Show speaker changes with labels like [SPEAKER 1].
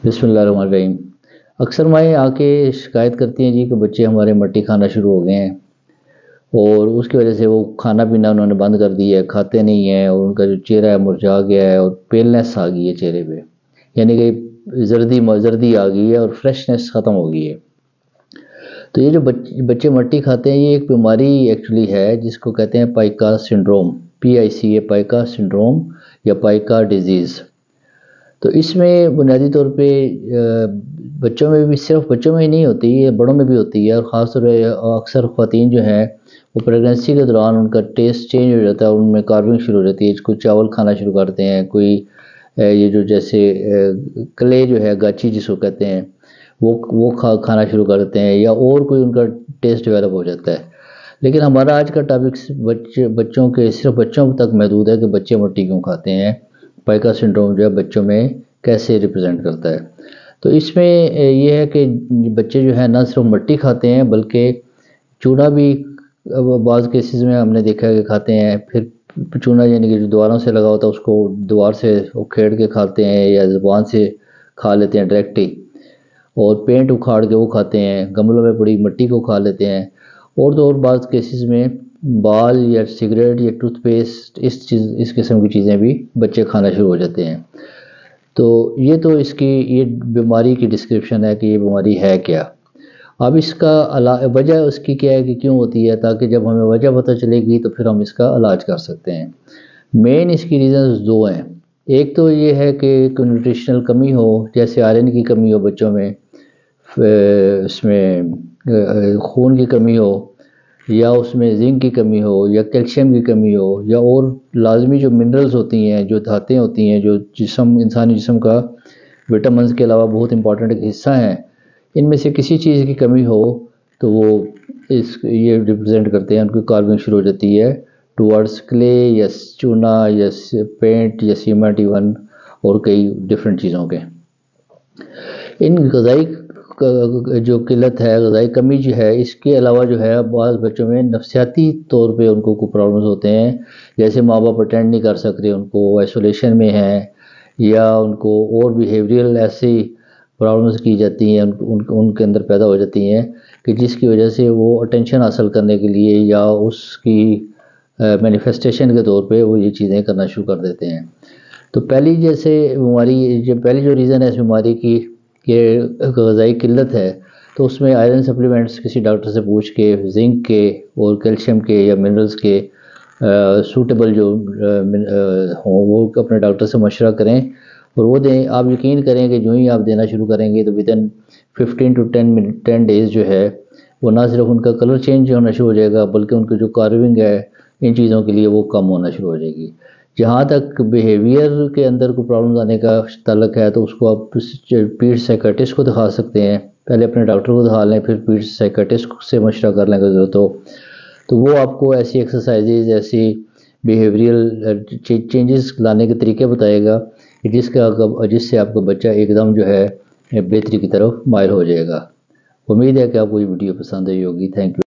[SPEAKER 1] बिस्मिल्लाहिर्रहमानिर्रहीम। अक्सर माएँ आके शिकायत करती हैं जी कि बच्चे हमारे मट्टी खाना शुरू हो गए हैं और उसकी वजह से वो खाना पीना उन्होंने बंद कर दिया है, खाते नहीं हैं और उनका जो चेहरा है मुरझा गया है और पेलनेस आ गई है चेहरे पे, यानी कि जर्दी आ गई है और फ्रेशनेस ख़त्म हो गई है। तो ये जो बच्चे मट्टी खाते हैं, ये एक बीमारी एक्चुअली है जिसको कहते हैं pica syndrome, PICA, pica syndrome या पाइका डिजीज़। तो इसमें बुनियादी तौर पे बच्चों में भी, सिर्फ बच्चों में ही नहीं होती है, बड़ों में भी होती है और ख़ास तौर पे अक्सर ख़वातीन जो हैं वो प्रेगनेंसी के दौरान उनका टेस्ट चेंज हो जाता है और उनमें कार्विंग शुरू हो जाती है। कोई चावल खाना शुरू करते हैं, कोई ये जो जैसे क्ले जो है, गाची जिसको कहते हैं, वो खाना शुरू कर देते हैं या और कोई उनका टेस्ट डेवलप हो जाता है। लेकिन हमारा आज का टॉपिक बच्चों के, सिर्फ बच्चों तक महदूद है कि बच्चे मट्टी क्यों खाते हैं, पाइका सिंड्रोम जो है बच्चों में कैसे रिप्रेजेंट करता है। तो इसमें ये है कि बच्चे जो है ना सिर्फ मट्टी खाते हैं बल्कि चूना भी बाज़ केसेस में हमने देखा है कि खाते हैं। फिर चूना यानी कि जो दीवारों से लगा होता है उसको दीवार से उखेड़ के खाते हैं या ज़ुबान से खा लेते हैं डायरेक्ट ही, और पेंट उखाड़ के वो खाते हैं, गमलों में पड़ी मट्टी को खा लेते हैं, और तो और बाज़ केसेस में बाल या सिगरेट या टूथपेस्ट इस किस्म की चीज़ें भी बच्चे खाना शुरू हो जाते हैं। तो ये बीमारी की डिस्क्रिप्शन है कि ये बीमारी है क्या। अब इसका वजह उसकी क्या है कि क्यों होती है, ताकि जब हमें वजह पता चलेगी तो फिर हम इसका इलाज कर सकते हैं। मेन इसकी रीज़न्स दो हैं। एक तो ये है कि न्यूट्रिशनल कमी हो, जैसे आयरन की कमी हो बच्चों में, उसमें खून की कमी हो, या उसमें जिंक की कमी हो, या कैल्शियम की कमी हो, या और लाजमी जो मिनरल्स होती हैं, जो धातें होती हैं, जो इंसानी जिस्म का विटामिन्स के अलावा बहुत इंपॉर्टेंट एक हिस्सा हैं, इनमें से किसी चीज़ की कमी हो तो वो ये रिप्रेजेंट करते हैं, उनकी कार्विंग शुरू हो जाती है टुवर्ड्स क्ले या चूना या पेंट या सीमेंट इवन, और कई डिफरेंट चीज़ों के। इन गज़ाई जो किल्लत है, गज़ाई कमी जो है, इसके अलावा जो है बाज़ बच्चों में नफ्सियाती तौर पे उनको कुछ प्रॉब्लम्स होते हैं, जैसे माँ बाप अटेंड नहीं कर सकते, उनको आइसोलेशन में हैं, या उनको और बिहेवियरल ऐसी प्रॉब्लम्स की जाती हैं, उनके अंदर पैदा हो जाती हैं कि जिसकी वजह से वो अटेंशन हासिल करने के लिए या उसकी मैनिफेस्टेशन के तौर पे वो ये चीज़ें करना शुरू कर देते हैं। तो पहली जो रीज़न है इस बीमारी की कि ग़ज़ाई किल्लत है, तो उसमें आयरन सप्लीमेंट्स किसी डॉक्टर से पूछ के, जिंक के और कैल्शियम के या मिनरल्स के सूटेबल जो हों वो अपने डॉक्टर से मशवरा करें और वो दें। आप यकीन करें कि जो ही आप देना शुरू करेंगे तो विदिन 15 to 10 डेज़ जो है वो ना सिर्फ उनका कलर चेंज होना शुरू हो जाएगा बल्कि उनकी जो कार्विंग है इन चीज़ों के लिए वो कम होना शुरू हो जाएगी। जहाँ तक बिहेवियर के अंदर कोई प्रॉब्लम आने का ताल्लुक है तो उसको आप पीड साइकियाट्रिस्ट को दिखा सकते हैं। पहले अपने डॉक्टर को दिखा लें, फिर पीड साइकियाट्रिस्ट से मशवरा कर लें ज़रूरत हो तो वो आपको ऐसी एक्सरसाइजेज, ऐसी बिहेवियरल चेंजेस लाने के तरीके बताएगा कि जिससे आपका बच्चा एकदम जो है बेहतरी की तरफ माइल हो जाएगा। उम्मीद है कि आपको ये वीडियो पसंद आई होगी। Thank you.